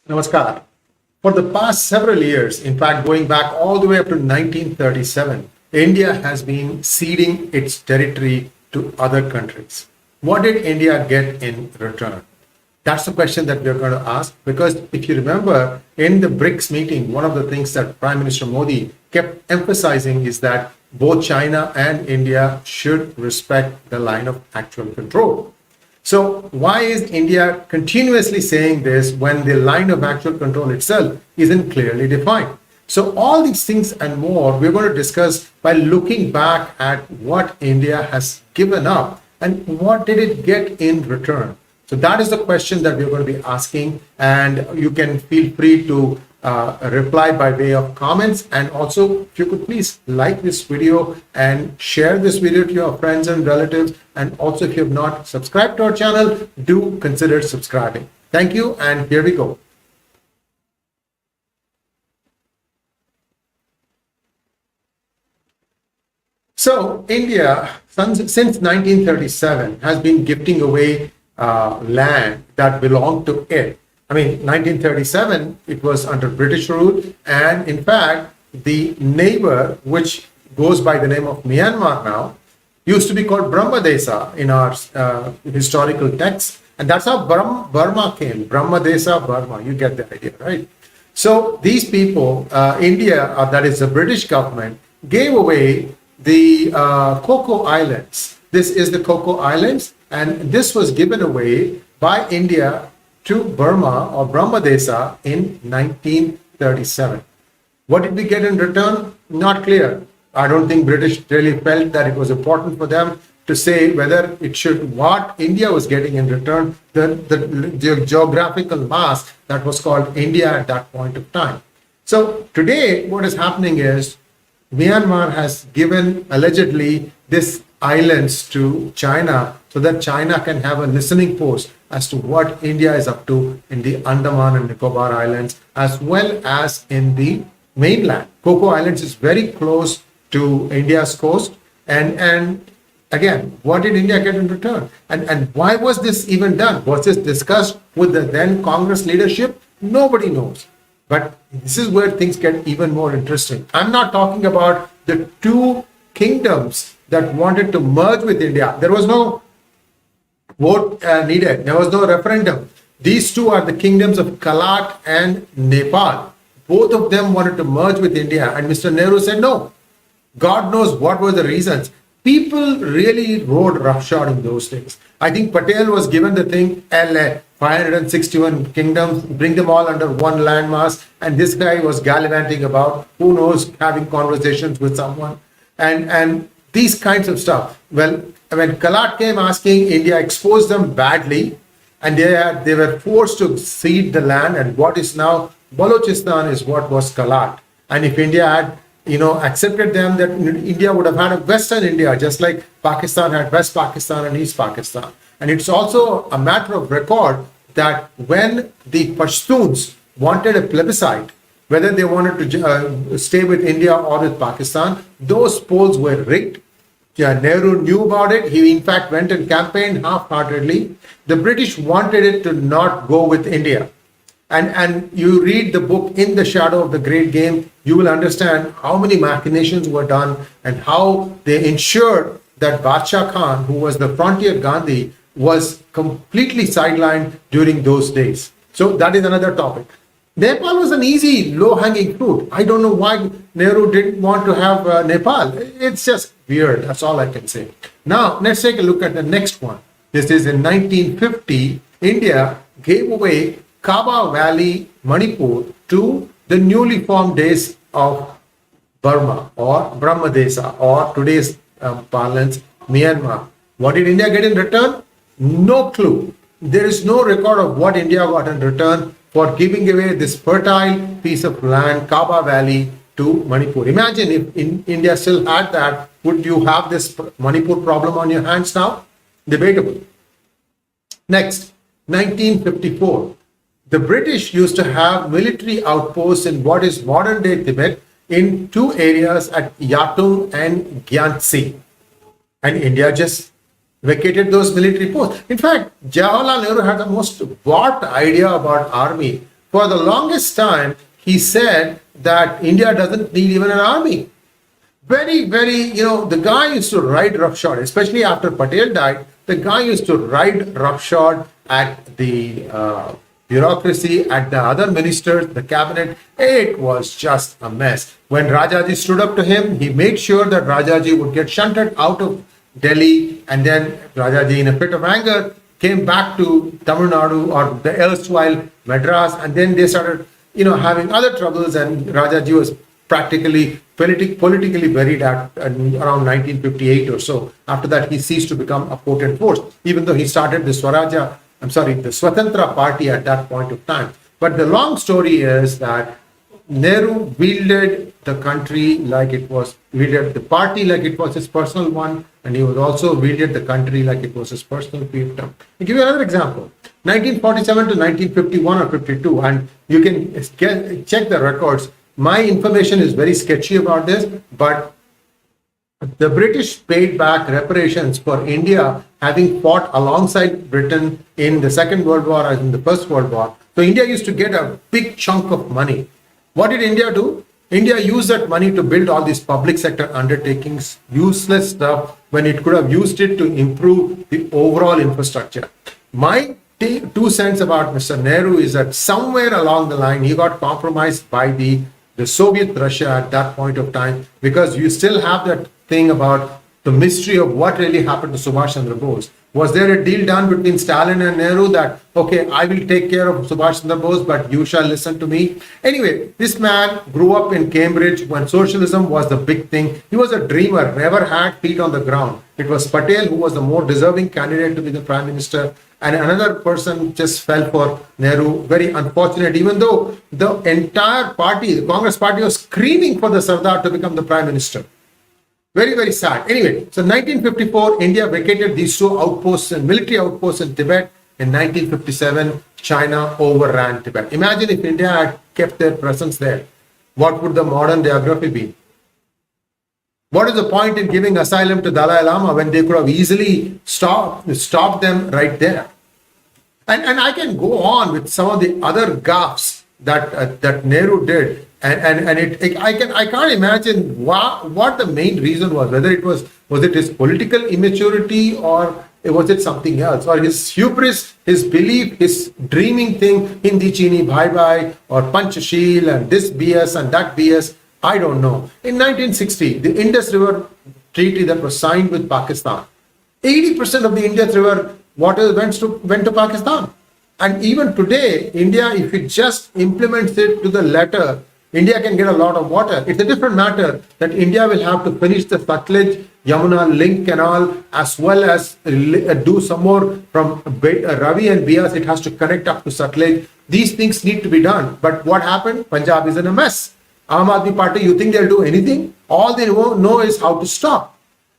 Namaskar. For the past several years, in fact, going back all the way up to 1937, India has been ceding its territory to other countries. What did India get in return? That's the question that we're going to ask, because if you remember in the BRICS meeting, one of the things that Prime Minister Modi kept emphasizing is that both China and India should respect the line of actual control. So why is India continuously saying this when the line of actual control itself isn't clearly defined? So all these things and more we're going to discuss by looking back at what India has given up and what did it get in return. So that is the question that we're going to be asking, and you can feel free to reply by way of comments. And also, if you could please like this video and share this video to your friends and relatives. And also, if you have not subscribed to our channel, do consider subscribing. Thank you, and here we go. So India, since 1937, has been gifting away land that belonged to it. I mean, 1937, it was under British rule. And in fact, the neighbor, which goes by the name of Myanmar now, used to be called Brahmadesa in our historical texts. And that's how Burma came, Brahmadesa, Burma. You get the idea, right? So these people, India, that is the British government, gave away the CoCo Islands. This is the CoCo Islands, and this was given away by India to Burma or Brahmadesa in 1937. What did we get in return? Not clear. I don't think British really felt that it was important for them to say whether it should, what India was getting in return, the geographical mass that was called India at that point of time. So today what is happening is Myanmar has given allegedly this islands to China so that China can have a listening post as to what India is up to in the Andaman and Nicobar Islands as well as in the mainland. CoCo Islands is very close to India's coast, and again, what did India get in return? And why was this even done? Was this discussed with the then Congress leadership? Nobody knows. But this is where things get even more interesting. I'm not talking about the two kingdoms that wanted to merge with India. There was no vote needed. There was no referendum. These two are the kingdoms of Kalat and Nepal. Both of them wanted to merge with India, and Mr. Nehru said no. God knows what were the reasons. People really rode roughshod in those days. I think Patel was given the thing, 561 kingdoms, bring them all under one landmass, and this guy was gallivanting about, who knows, having conversations with someone, and these kinds of stuff. Well, when Kalat came asking, India exposed them badly, and they were forced to cede the land, and what is now Balochistan is what was Kalat. And if India had accepted them, that India would have had a Western India, just like Pakistan had West Pakistan and East Pakistan. And it's also a matter of record that when the Pashtuns wanted a plebiscite, whether they wanted to stay with India or with Pakistan, those polls were rigged. Nehru knew about it. He in fact went and campaigned half-heartedly. The British wanted it to not go with India. And you read the book In the Shadow of the Great Game, you will understand how many machinations were done and how they ensured that Badshah Khan, who was the frontier Gandhi, was completely sidelined during those days. So that is another topic. Nepal was an easy, low-hanging fruit. I don't know why Nehru didn't want to have Nepal. It's just weird. That's all I can say. Now, let's take a look at the next one. This is in 1950, India gave away Kaba Valley, Manipur, to the newly formed days of Burma or Brahmadesa or today's parlance, Myanmar. What did India get in return? No clue. There is no record of what India got in return for giving away this fertile piece of land, Kaba Valley, to Manipur. Imagine if India still had that, would you have this Manipur problem on your hands now? Debatable. Next, 1954. The British used to have military outposts in what is modern-day Tibet in two areas at Yatung and Gyantse. And India just vacated those military posts. In fact, Jawaharlal Nehru had the most warped idea about army For the longest time, he said that India doesn't need even an army. The guy used to ride roughshod, especially after Patel died. The guy used to ride roughshod at the bureaucracy, at the other ministers, the cabinet. It was just a mess. When Rajaji stood up to him, he made sure that Rajaji would get shunted out of Delhi, and then Rajaji, in a fit of anger, came back to Tamil Nadu or the erstwhile Madras, and then they started, having other troubles, and Rajaji was practically politically buried at around 1958 or so. After that, he ceased to become a potent force, even though he started the Swatantra party at that point of time. But the long story is that Nehru wielded the country like it was, wielded the party like it was his personal one, and he was also wielded the country like it was his personal fiefdom. I'll give you another example. 1947 to 1951 or 52, and you can check the records. My information is very sketchy about this, but the British paid back reparations for India having fought alongside Britain in the Second World War as in the First World War. So India used to get a big chunk of money. What did India do? India used that money to build all these public sector undertakings, useless stuff, when it could have used it to improve the overall infrastructure. My 2 cents about Mr. Nehru is that somewhere along the line, he got compromised by the Soviet Russia at that point of time, because you still have that thing about the mystery of what really happened to Subhash Chandra Bose. Was there a deal done between Stalin and Nehru that, okay, I will take care of Subhash Chandra Bose, but you shall listen to me? Anyway, this man grew up in Cambridge when socialism was the big thing. He was a dreamer, never had feet on the ground. It was Patel who was the more deserving candidate to be the prime minister, and another person just fell for Nehru. Very unfortunate, even though the entire party, the Congress party, was screaming for the Sardar to become the prime minister. Very, very sad. Anyway, so 1954, India vacated these 2 outposts and military outposts in Tibet. In 1957, China overran Tibet. Imagine if India had kept their presence there. What would the modern geography be? What is the point in giving asylum to Dalai Lama when they could have easily stopped them right there? And I can go on with some of the other gaffes that Nehru did. I can't imagine what the main reason was. Whether it was it his political immaturity, or was it something else, or his hubris, his belief, his dreaming thing, Hindi Chini Bhai Bhai or Panchashil and this BS and that BS. I don't know. In 1960, the Indus River Treaty that was signed with Pakistan, 80% of the Indus River water went to Pakistan. And even today, India, if it just implements it to the letter, India can get a lot of water. It's a different matter that India will have to finish the Sutlej Yamuna link canal, as well as do some more from Ravi and Bias. It has to connect up to Sutlej. These things need to be done. But what happened? Punjab is in a mess. Aam Aadmi Party, you think they'll do anything? All they know is how to stop.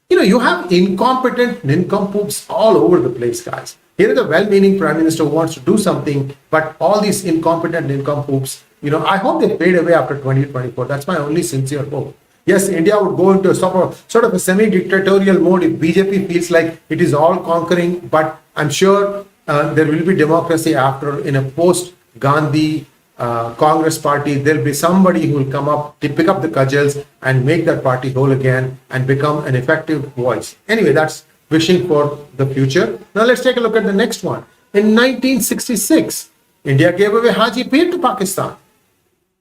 You have incompetent nincompoops all over the place, guys. Here is a well-meaning prime minister who wants to do something, but all these incompetent nincompoops, I hope they fade away after 2024. That's my only sincere hope. Yes, India would go into sort of a semi-dictatorial mode if BJP feels like it is all conquering, but I'm sure there will be democracy after, in a post-Gandhi Congress party. There'll be somebody who will come up to pick up the cudgels and make that party whole again and become an effective voice. Anyway, that's wishing for the future. Now let's take a look at the next one. In 1966, India gave away Haji Pir to Pakistan.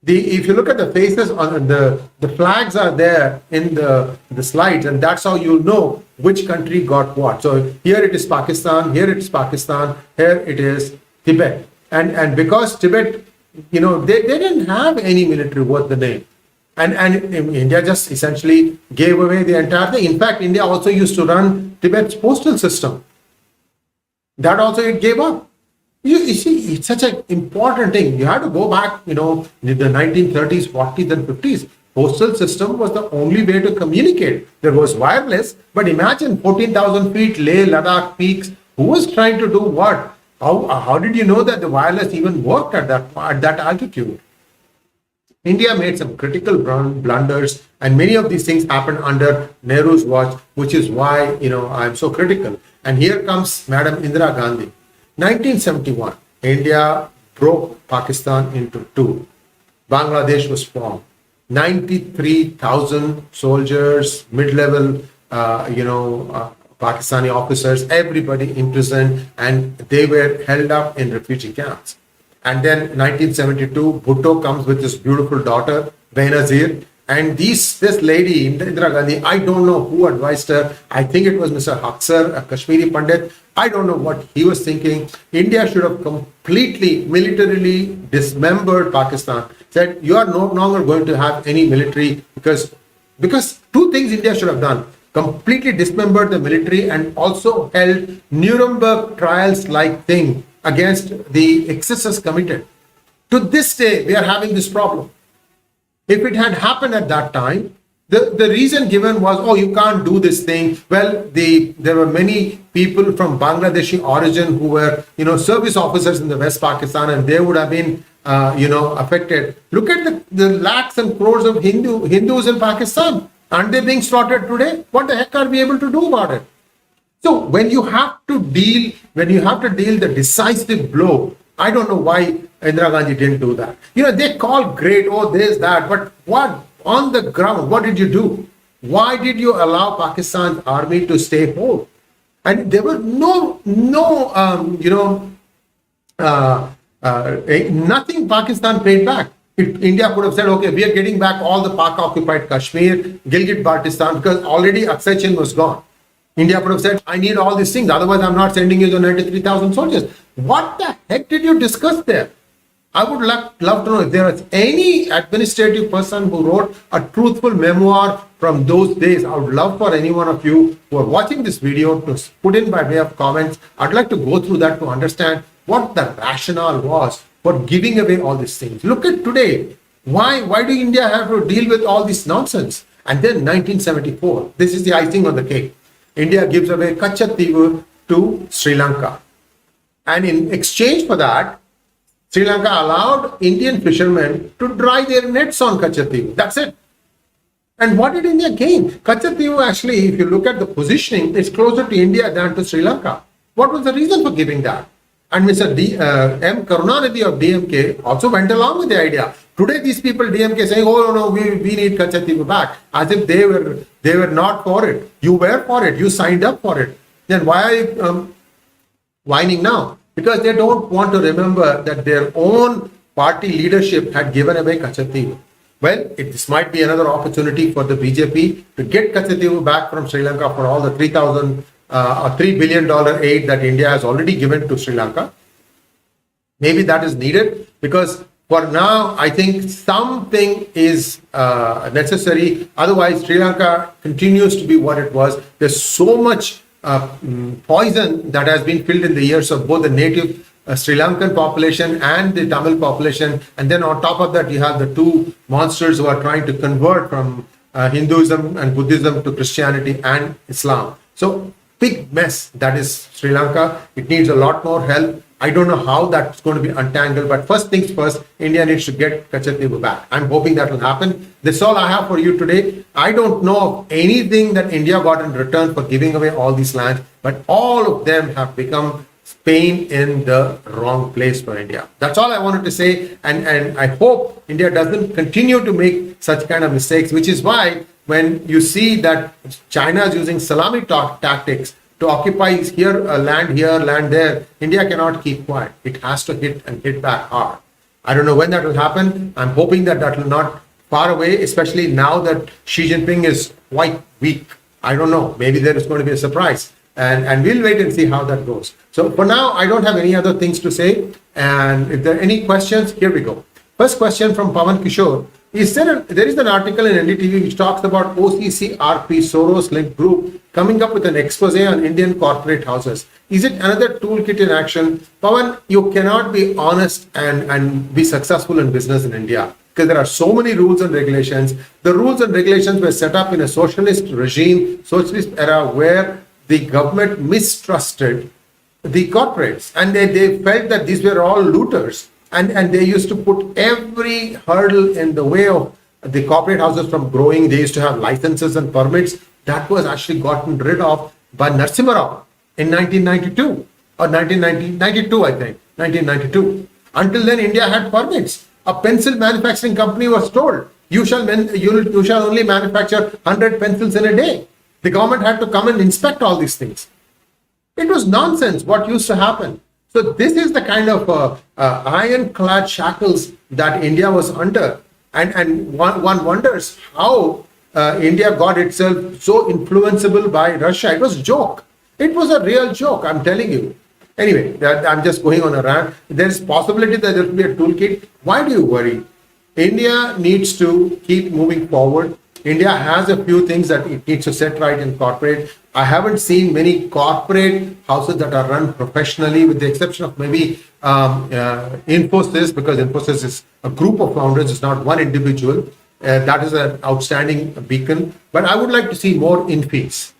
If you look at the faces on the flags are there in the slides, and that's how you'll know which country got what. So here it is Pakistan, here it is Pakistan, here it is Tibet. And because Tibet, they didn't have any military worth the name. And India just essentially gave away the entire thing. In fact, India also used to run Tibet's postal system. That also it gave up. You see, it's such an important thing. You have to go back, in the 1930s, 40s, and 50s. Postal system was the only way to communicate. There was wireless, but imagine 14,000 feet, Leh, Ladakh peaks. Who was trying to do what? How did you know that the wireless even worked at that altitude? India made some critical blunders, and many of these things happened under Nehru's watch, which is why, I'm so critical. And here comes Madam Indira Gandhi. 1971, India broke Pakistan into two. Bangladesh was formed. 93,000 soldiers, mid-level, Pakistani officers, everybody imprisoned, and they were held up in refugee camps. And then 1972, Bhutto comes with his beautiful daughter, Benazir, and this lady, Indira Gandhi, I don't know who advised her. I think it was Mr. Haksar, a Kashmiri Pandit. I don't know what he was thinking. India should have completely militarily dismembered Pakistan. Said, you are no longer going to have any military because two things India should have done. Completely dismembered the military and also held Nuremberg trials like thing against the excesses committed. To this day, we are having this problem. If it had happened at that time, the reason given was, oh, you can't do this thing. Well, there were many people from Bangladeshi origin who were, service officers in the West Pakistan, and they would have been, affected. Look at the lakhs and crores of Hindus in Pakistan. Aren't they being slaughtered today? What the heck are we able to do about it? So when you have to deal the decisive blow, I don't know why Indira Gandhi didn't do that. They call great, oh, there's that, but what on the ground, what did you do? Why did you allow Pakistan's army to stay whole? And there was nothing Pakistan paid back. India could have said, okay, we are getting back all the Pak-occupied Kashmir, Gilgit-Baltistan, because already Aksai Chin was gone. India could have said, I need all these things, otherwise I'm not sending you the 93,000 soldiers. What the heck did you discuss there? I would love to know if there is any administrative person who wrote a truthful memoir from those days. I would love for any one of you who are watching this video to put in by way of comments. I'd like to go through that to understand what the rationale was for giving away all these things. Look at today. Why do India have to deal with all this nonsense? And then 1974, this is the icing on the cake. India gives away Katchatheevu to Sri Lanka. And in exchange for that, Sri Lanka allowed Indian fishermen to dry their nets on Katchatheevu. That's it. And what did India gain? Katchatheevu actually, if you look at the positioning, is closer to India than to Sri Lanka. What was the reason for giving that? And Mr. M. Karunanidhi of DMK also went along with the idea. Today, these people, DMK, saying, oh, no, we need Katchatheevu back, as if they were not for it. You were for it. You signed up for it. Then why are you whining now? Because they don't want to remember that their own party leadership had given away Katchatheevu. Well, this might be another opportunity for the BJP to get Katchatheevu back from Sri Lanka for all the $3 billion aid that India has already given to Sri Lanka. Maybe that is needed because for now, I think something is necessary. Otherwise, Sri Lanka continues to be what it was. There's so much poison that has been filled in the ears of both the native Sri Lankan population and the Tamil population. And then on top of that, you have the two monsters who are trying to convert from Hinduism and Buddhism to Christianity and Islam. So big mess that is Sri Lanka. It needs a lot more help. I don't know how that's going to be untangled, but first things first, India needs to get Katchatheevu back. I'm hoping that will happen. That's all I have for you today. I don't know of anything that India got in return for giving away all these lands, but all of them have become Spain in the wrong place for India. That's all I wanted to say. And I hope India doesn't continue to make such kind of mistakes, which is why when you see that China is using salami tactics to occupy land here, land there, India cannot keep quiet. It has to hit back hard. I don't know when that will happen. I'm hoping that will not far away, especially now that Xi Jinping is quite weak. I don't know. Maybe there is going to be a surprise. And we'll wait and see how that goes. So for now, I don't have any other things to say. And if there are any questions, here we go. First question from Pawan Kishore. There is an article in NDTV which talks about OCCRP Soros-linked group coming up with an expose on Indian corporate houses. Is it another toolkit in action? Pawan, you cannot be honest and be successful in business in India because there are so many rules and regulations. The rules and regulations were set up in a socialist regime, socialist era where the government mistrusted the corporates and they felt that these were all looters. And they used to put every hurdle in the way of the corporate houses from growing. They used to have licenses and permits. That was actually gotten rid of by Narsimha in 1992 or 1992, I think, 1992. Until then, India had permits. A pencil manufacturing company was told, you shall only manufacture 100 pencils in a day. The government had to come and inspect all these things. It was nonsense what used to happen. So this is the kind of ironclad shackles that India was under. And one wonders how India got itself so influenceable by Russia. It was a joke. It was a real joke, I'm telling you. Anyway, I'm just going on a rant. There's possibility that there will be a toolkit. Why do you worry? India needs to keep moving forward. India has a few things that it needs to set right in corporate. I haven't seen many corporate houses that are run professionally, with the exception of maybe Infosys, because Infosys is a group of founders, it's not one individual. That is an outstanding beacon. But I would like to see more infees.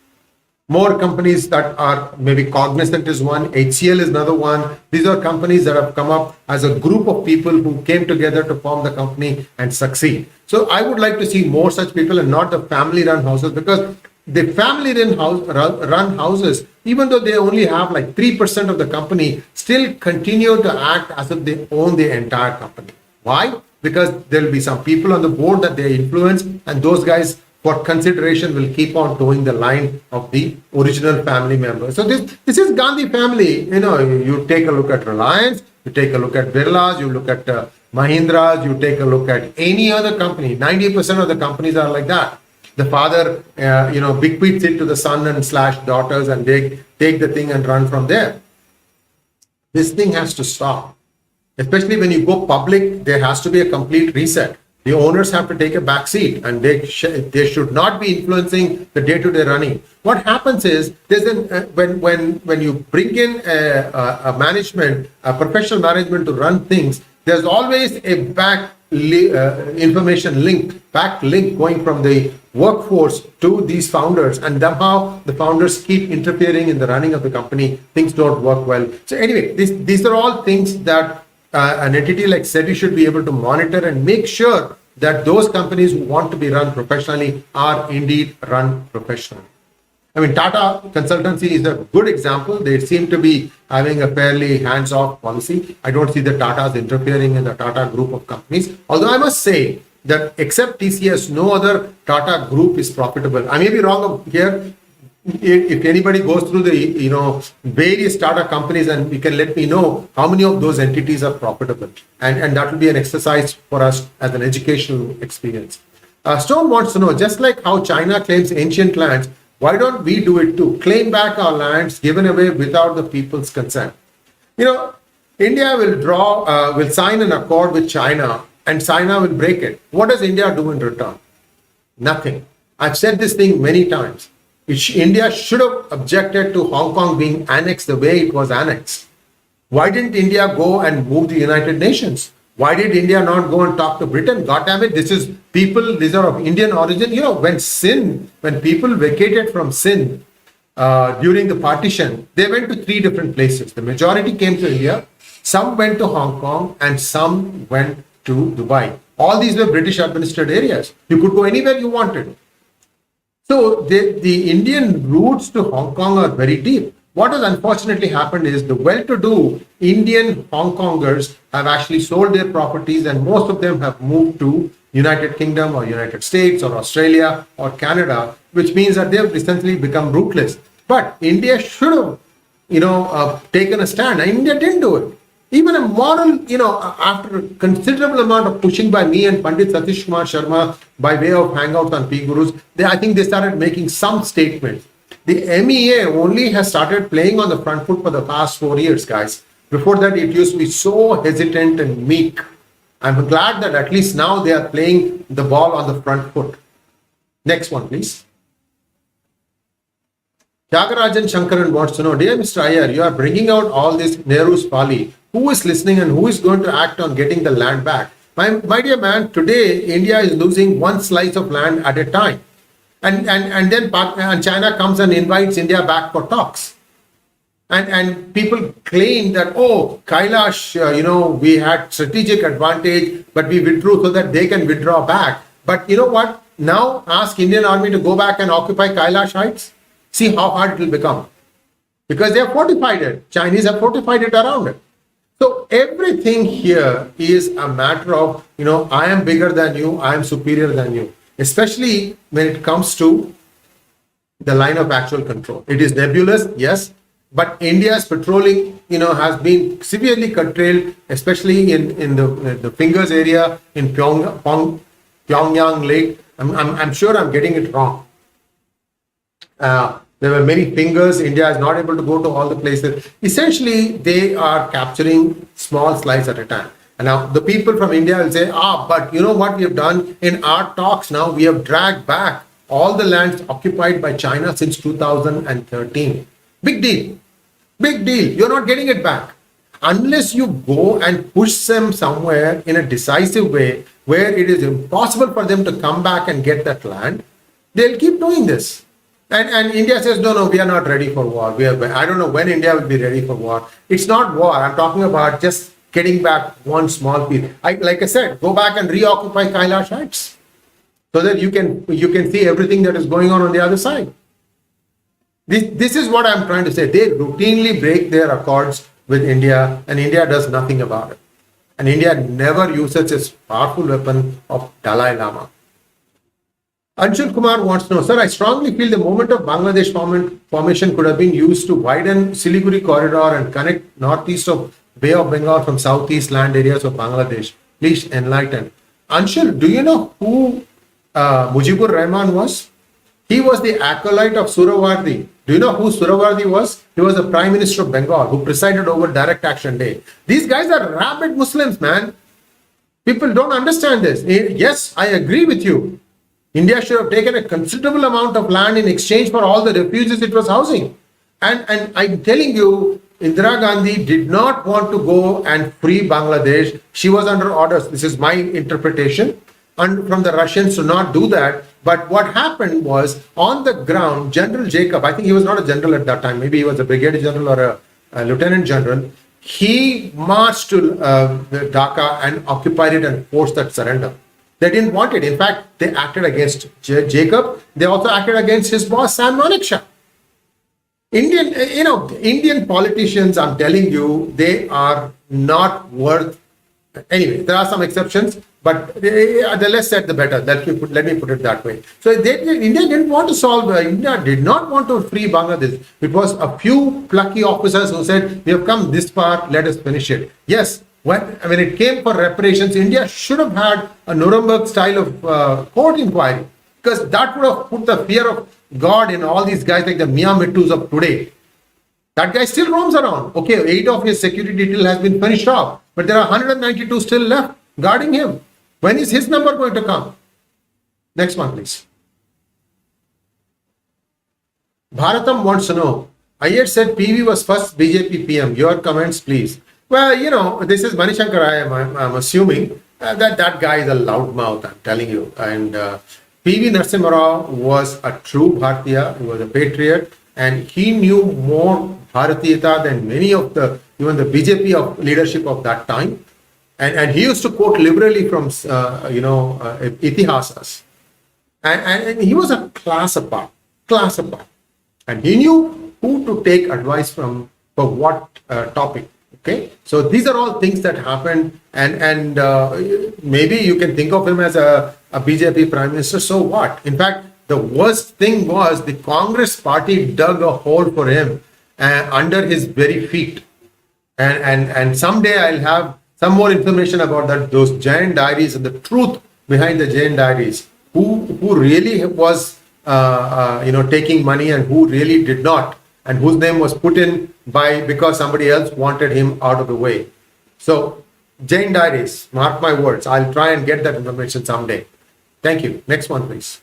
More companies that are maybe Cognizant is one, HCL is another one. These are companies that have come up as a group of people who came together to form the company and succeed. So I would like to see more such people and not the family-run houses, because the family-run houses, even though they only have like 3% of the company, still continue to act as if they own the entire company. Why? Because there will be some people on the board that they influence, and those guys, for consideration, will keep on towing the line of the original family members. So this is Gandhi family. You take a look at Reliance, you take a look at Birlas, you look at Mahindras, you take a look at any other company. 90% of the companies are like that. The father, bequeaths it to the son and / daughters, and they take the thing and run from there. This thing has to stop. Especially when you go public, there has to be a complete reset. The owners have to take a back seat, and they should not be influencing the day-to-day running. What happens is, when you bring in a management, a professional management to run things, there's always a back information link, back link going from the workforce to these founders, and somehow the founders keep interfering in the running of the company. Things don't work well. So anyway, these are all things that an entity like SEBI should be able to monitor and make sure that those companies who want to be run professionally are indeed run professionally. I mean, Tata Consultancy is a good example. They seem to be having a fairly hands-off policy. I don't see the Tatas interfering in the Tata group of companies. Although I must say that except TCS, no other Tata group is profitable. I may be wrong here. If anybody goes through the various Tata companies, and you can let me know how many of those entities are profitable, and that will be an exercise for us as an educational experience. Stone wants to know, just like how China claims ancient lands, why don't we do it too? Claim back our lands given away without the people's consent. India will sign an accord with China, and China will break it. What does India do in return? Nothing. I've said this thing many times. India should have objected to Hong Kong being annexed the way it was annexed. Why didn't India go and move the United Nations? Why did India not go and talk to Britain? God damn it, these are of Indian origin. When people vacated from Sindh during the partition, they went to 3 different places. The majority came to India, some went to Hong Kong, and some went to Dubai. All these were British administered areas. You could go anywhere you wanted. So the Indian roots to Hong Kong are very deep. What has unfortunately happened is the well-to-do Indian Hong Kongers have actually sold their properties, and most of them have moved to United Kingdom or United States or Australia or Canada, which means that they have essentially become rootless. But India should have, taken a stand, and India didn't do it. Even a moral, after a considerable amount of pushing by me and Pandit Satish Kumar Sharma by way of hangouts on P-Gurus, I think they started making some statements. The MEA only has started playing on the front foot for the past 4 years, guys. Before that, it used to be so hesitant and meek. I'm glad that at least now they are playing the ball on the front foot. Next one, please. Tyagarajan Shankaran wants to know, dear Mr. Iyer, you are bringing out all this Nehru's folly. Who is listening and who is going to act on getting the land back? My dear man, today India is losing one slice of land at a time. And then China comes and invites India back for talks. And people claim that, Kailash, we had strategic advantage, but we withdrew so that they can withdraw back. But you know what? Now ask Indian Army to go back and occupy Kailash Heights. See how hard it will become. Because they have fortified it. Chinese have fortified it around it. So everything here is a matter of, I am bigger than you, I am superior than you, especially when it comes to the line of actual control. It is nebulous, yes, but India's patrolling, has been severely curtailed, especially in the Fingers area in Pyongyang Lake. I'm sure I'm getting it wrong. There were many fingers. India is not able to go to all the places. Essentially, they are capturing small slice at a time. And now the people from India will say, but you know what we have done in our talks now? We have dragged back all the lands occupied by China since 2013. Big deal. Big deal. You're not getting it back. Unless you go and push them somewhere in a decisive way where it is impossible for them to come back and get that land, they'll keep doing this. And India says, no, we are not ready for war. I don't know when India will be ready for war. It's not war. I'm talking about just getting back one small piece. Like I said, go back and reoccupy Kailash Heights so that you can see everything that is going on the other side. This is what I'm trying to say. They routinely break their accords with India, and India does nothing about it. And India never uses its powerful weapon of Dalai Lama. Anshul Kumar wants to know, sir, I strongly feel the moment of Bangladesh formation could have been used to widen Siliguri corridor and connect northeast of Bay of Bengal from southeast land areas of Bangladesh. Please enlighten. Anshul, do you know who Mujibur Rahman was? He was the acolyte of Surawardi. Do you know who Surawardi was? He was the Prime Minister of Bengal who presided over Direct Action Day. These guys are rabid Muslims, man. People don't understand this. Yes, I agree with you. India should have taken a considerable amount of land in exchange for all the refugees it was housing. And I'm telling you, Indira Gandhi did not want to go and free Bangladesh. She was under orders. This is my interpretation. And from the Russians to not do that. But what happened was, on the ground, General Jacob, I think he was not a general at that time, maybe he was a brigadier general or a lieutenant general, he marched to Dhaka and occupied it and forced that surrender. They didn't want it. In fact, they acted against Jacob. They also acted against his boss, Sam Manekshaw. Indian politicians, I'm telling you, they are not worth. Anyway, there are some exceptions, but the less said, the better. Let me put it that way. So India didn't want to solve. India did not want to free Bangladesh. It was a few plucky officers who said, "We have come this far. Let us finish it." Yes. When it came for reparations, India should have had a Nuremberg style of court inquiry, because that would have put the fear of God in all these guys like the Miyamittus of today. That guy still roams around. Okay, 8 of his security detail has been finished off, but there are 192 still left guarding him. When is his number going to come? Next one, please. Bharatam wants to know, I had said PV was first BJP PM. Your comments, please. Well, this is Manishankar. I'm assuming that guy is a loudmouth, I'm telling you. And PV Narsimha Rao was a true Bharatiya. He was a patriot, and he knew more Bharatiyata than many of even the BJP of leadership of that time. And he used to quote liberally from, itihasas. And he was a class apart. And he knew who to take advice from for what topic. Okay, so these are all things that happened, and maybe you can think of him as a BJP prime minister. So what? In fact, the worst thing was the Congress party dug a hole for him under his very feet. And someday I'll have some more information about those Jain diaries and the truth behind the Jain diaries. Who really was taking money and who really did not, and whose name was put in because somebody else wanted him out of the way. So, Jain diaries, mark my words, I'll try and get that information someday. Thank you. Next one, please.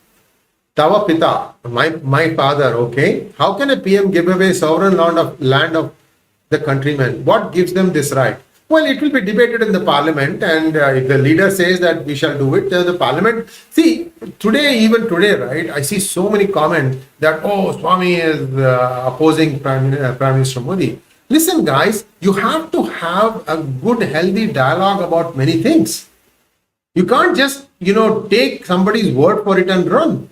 Tava Pita, my father, okay. How can a PM give away sovereign land of the countrymen? What gives them this right? Well, it will be debated in the parliament, and if the leader says that we shall do it, the parliament. See, even today, right, I see so many comments that, Swami is opposing Prime Minister Modi. Listen, guys, you have to have a good, healthy dialogue about many things. You can't just, take somebody's word for it and run.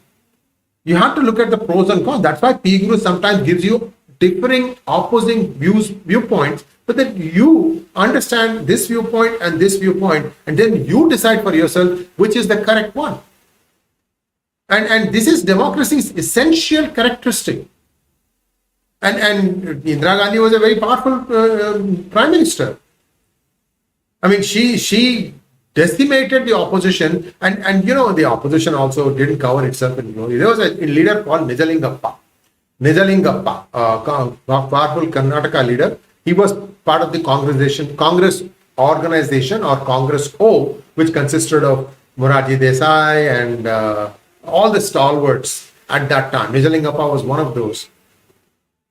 You have to look at the pros and cons. That's why P Guru sometimes gives you differing, opposing viewpoints so that you understand this viewpoint and this viewpoint, and then you decide for yourself which is the correct one. And this is democracy's essential characteristic. And Indira Gandhi was a very powerful prime minister. I mean, she decimated the opposition, and the opposition also didn't cover itself in glory. There was a leader called Nijalingappa, powerful Karnataka leader. He was part of the Congress organization or Congress O, which consisted of Morarji Desai and all the stalwarts at that time. Nijalingappa was one of those.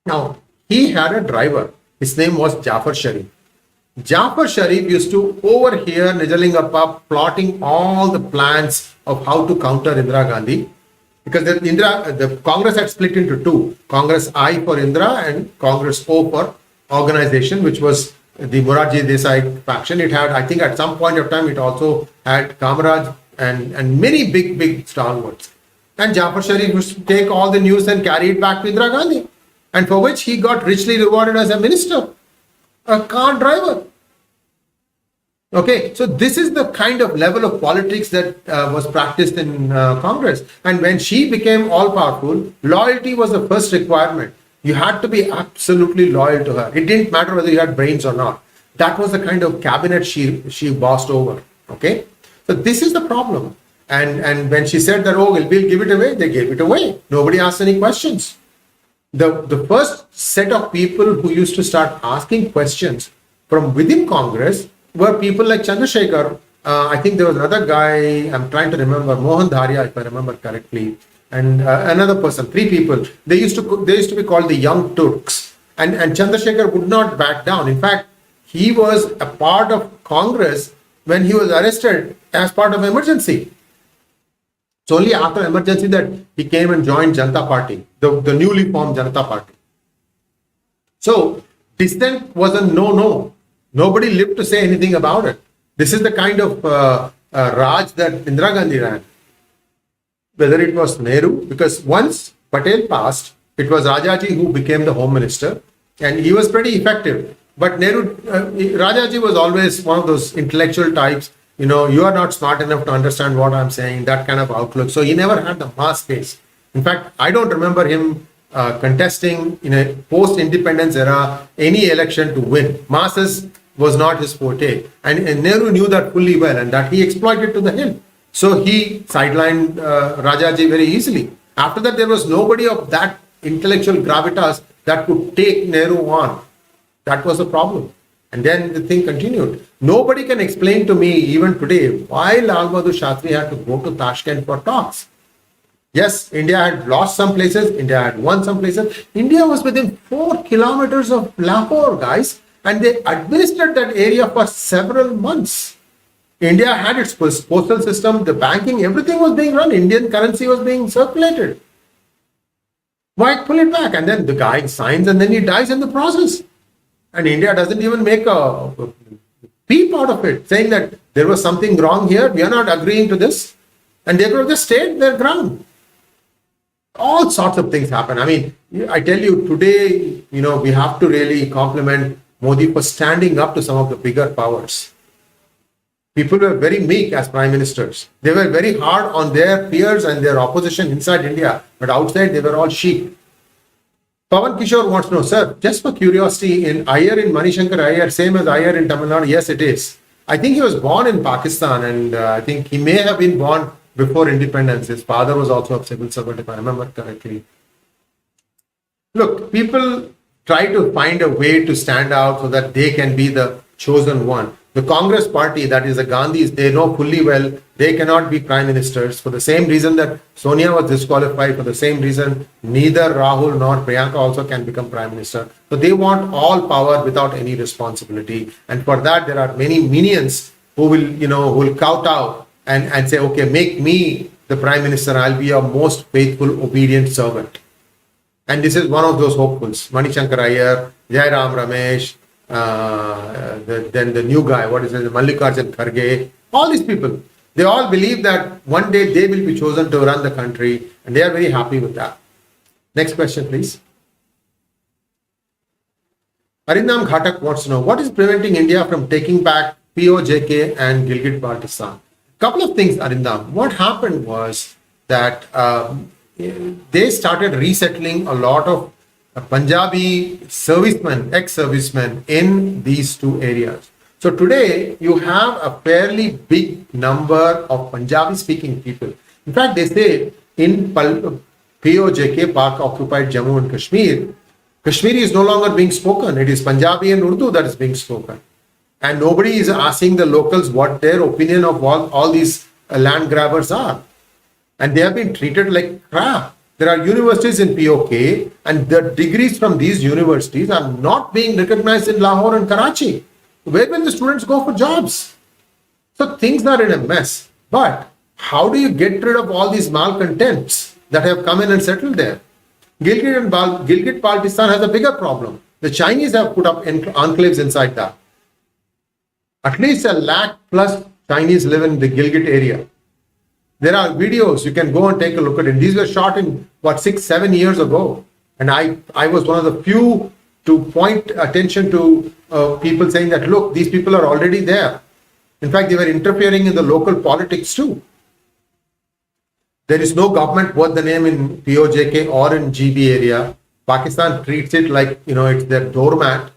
Now, he had a driver. His name was Jafar Sharif. Jafar Sharif used to overhear Nijalingappa plotting all the plans of how to counter Indira Gandhi, because the Congress had split into two: Congress I for Indira and Congress O for organization, which was the Morarji Desai faction. It had, I think, at some point of time, it also had Kamaraj and many big stalwarts. And Jafar Sharif used to take all the news and carry it back to Indira Gandhi, and for which he got richly rewarded as a minister, a car driver. Okay, so this is the kind of level of politics that was practiced in Congress. And when she became all-powerful, loyalty was the first requirement. You had to be absolutely loyal to her. It didn't matter whether you had brains or not. That was the kind of cabinet she bossed over. Okay, so this is the problem. And when she said that, we'll give it away, they gave it away. Nobody asked any questions. The first set of people who used to start asking questions from within Congress were people like Chandrasekhar. I think there was another guy, I'm trying to remember, Mohan Dharia, if I remember correctly, and another person, three people. They used to be called the Young Turks. And Chandrasekhar would not back down. In fact, he was a part of Congress when he was arrested as part of emergency. It's only after emergency that he came and joined Janata Party, the newly formed Janata Party. So dissent was a no. Nobody lived to say anything about it. This is the kind of Raj that Indira Gandhi ran. Whether it was Nehru, because once Patel passed, it was Rajaji who became the Home Minister, and he was pretty effective. But Rajaji was always one of those intellectual types. You are not smart enough to understand what I'm saying, that kind of outlook. So he never had the mass space. In fact, I don't remember him contesting in a post-independence era any election to win. Masses was not his forte. And Nehru knew that fully well, and that he exploited to the hill. So he sidelined Rajaji very easily. After that, there was nobody of that intellectual gravitas that could take Nehru on. That was the problem. And then the thing continued. Nobody can explain to me, even today, why Lal Bahadur Shastri had to go to Tashkent for talks. Yes, India had lost some places, India had won some places. India was within 4 kilometers of Lahore, guys, and they administered that area for several months. India had its postal system, the banking, everything was being run. Indian currency was being circulated. Why pull it back? And then the guy signs and then he dies in the process. And India doesn't even make a peep out of it, saying that there was something wrong here, we are not agreeing to this. And they could have just stayed their ground. All sorts of things happen. I mean, I tell you, today, we have to really compliment Modi for standing up to some of the bigger powers. People were very meek as prime ministers. They were very hard on their peers and their opposition inside India, but outside they were all sheep. Pawan Kishore wants to know, sir, just for curiosity, in Manishankar Iyer, same as Iyer in Tamil Nadu? Yes, it is. I think he was born in Pakistan, and I think he may have been born before independence. His father was also a civil servant, if I remember correctly. Look, people try to find a way to stand out so that they can be the chosen one. The Congress party, that is the Gandhis, they know fully well they cannot be prime ministers, for the same reason that Sonia was disqualified, for the same reason neither Rahul nor Priyanka also can become prime minister. So they want all power without any responsibility. And for that, there are many minions who will kowtow and say, okay, make me the prime minister. I'll be your most faithful, obedient servant. And this is one of those hopefuls. Manishankar Iyer, Jairam Ramesh, then the new guy, Mallikarjun Kharge, all these people, they all believe that one day they will be chosen to run the country, and they are very happy with that. Next question, please. Arindam Ghatak wants to know, what is preventing India from taking back POJK and Gilgit-Baltistan? Couple of things, Arindam. What happened was that they started resettling a lot of Punjabi servicemen, ex-servicemen in these two areas. So today you have a fairly big number of Punjabi-speaking people. In fact, they say in POJK, Pak occupied Jammu and Kashmir, Kashmiri is no longer being spoken. It is Punjabi and Urdu that is being spoken. And nobody is asking the locals what their opinion of all these land grabbers are. And they have been treated like crap. There are universities in POK, and the degrees from these universities are not being recognized in Lahore and Karachi. Where will the students go for jobs? So things are in a mess. But how do you get rid of all these malcontents that have come in and settled there? Gilgit-Baltistan has a bigger problem. The Chinese have put up enclaves inside that. At least 1 lakh plus Chinese live in the Gilgit area. There are videos, you can go and take a look at it. These were shot in, 6-7 years ago. And I was one of the few to point attention to people saying that, look, these people are already there. In fact, they were interfering in the local politics too. There is no government worth the name in POJK or in GB area. Pakistan treats it like, it's their doormat,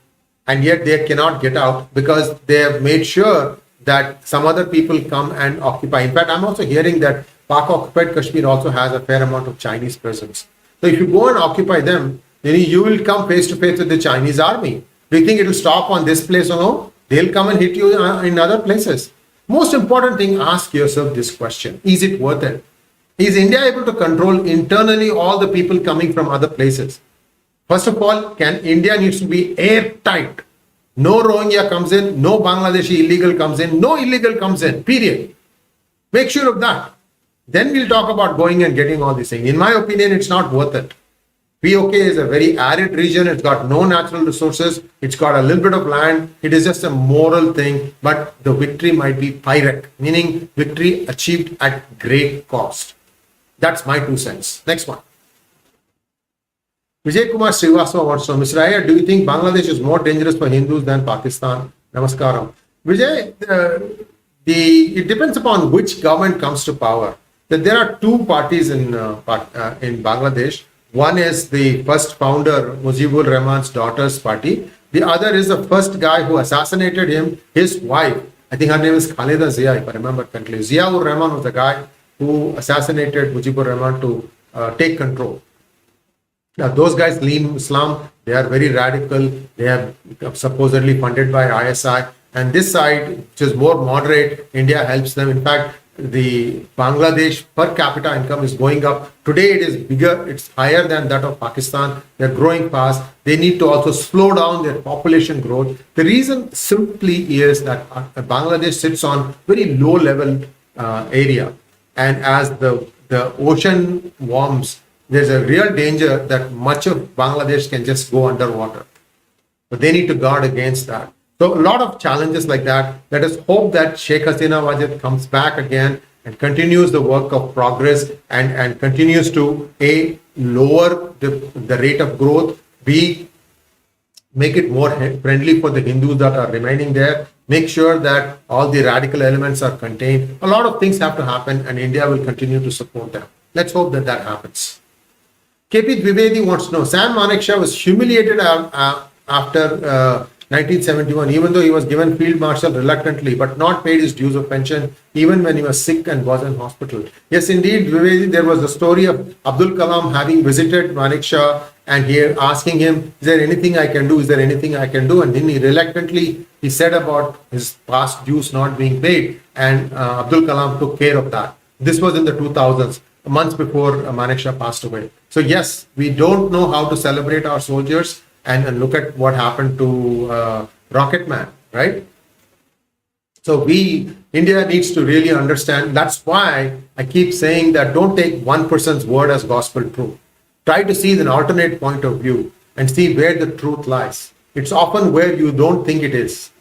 and yet they cannot get out because they have made sure that some other people come and occupy. In fact, I'm also hearing that Pak-occupied Kashmir also has a fair amount of Chinese presence. So if you go and occupy them, then you will come face to face with the Chinese army. Do you think it will stop on this place or no? They'll come and hit you in other places. Most important thing, ask yourself this question. Is it worth it? Is India able to control internally all the people coming from other places? First of all, India needs to be airtight. No Rohingya comes in, no Bangladeshi illegal comes in, no illegal comes in, period. Make sure of that. Then we'll talk about going and getting all these things. In my opinion, it's not worth it. POK is a very arid region. It's got no natural resources. It's got a little bit of land. It is just a moral thing, but the victory might be Pyrrhic, meaning victory achieved at great cost. That's my 2 cents. Next one. Vijay Kumar Srivastava wants to know, Mr. Iyer, do you think Bangladesh is more dangerous for Hindus than Pakistan? Namaskaram. Vijay, it depends upon which government comes to power. There are 2 parties in Bangladesh. One is the first founder, Mujibur Rahman's daughter's party. The other is the first guy who assassinated him, his wife. I think her name is Khaleda Zia, if I remember correctly. Ziaur Rahman was the guy who assassinated Mujibur Rahman to take control. Now, those guys lean Islam. They are very radical. They have supposedly funded by ISI. And this side, which is more moderate, India helps them. In fact, the Bangladesh per capita income is going up. Today it is bigger, it's higher than that of Pakistan. They're growing fast. They need to also slow down their population growth. The reason simply is that Bangladesh sits on very low level area. And as the ocean warms, there's a real danger that much of Bangladesh can just go underwater. But they need to guard against that. So a lot of challenges like that. Let us hope that Sheikh Hasina Wajid comes back again and continues the work of progress and continues to A, lower the rate of growth, B, make it more friendly for the Hindus that are remaining there, make sure that all the radical elements are contained. A lot of things have to happen and India will continue to support them. Let's hope that that happens. KP Dwivedi wants to know, Sam Manekshaw was humiliated after 1971, even though he was given field marshal reluctantly, but not paid his dues of pension, even when he was sick and was in hospital. Yes, indeed, Dwivedi, there was a story of Abdul Kalam having visited Manekshaw and he asking him, is there anything I can do? Is there anything I can do? And then he said about his past dues not being paid, and Abdul Kalam took care of that. This was in the 2000s, months before Manekshaw passed away. So yes, we don't know how to celebrate our soldiers. And look at what happened to Rocket Man, right? So India needs to really understand. That's why I keep saying that don't take one person's word as gospel truth. Try to see an alternate point of view and see where the truth lies. It's often where you don't think it is.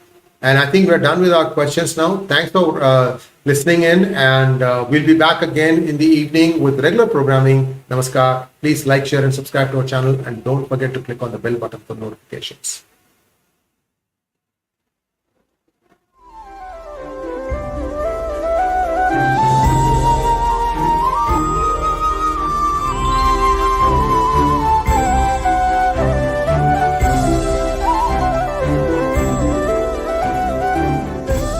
And I think we're done with our questions now. Thanks for listening in, and we'll be back again in the evening with regular programming. Namaskar. Please like, share, and subscribe to our channel, and don't forget to click on the bell button for notifications.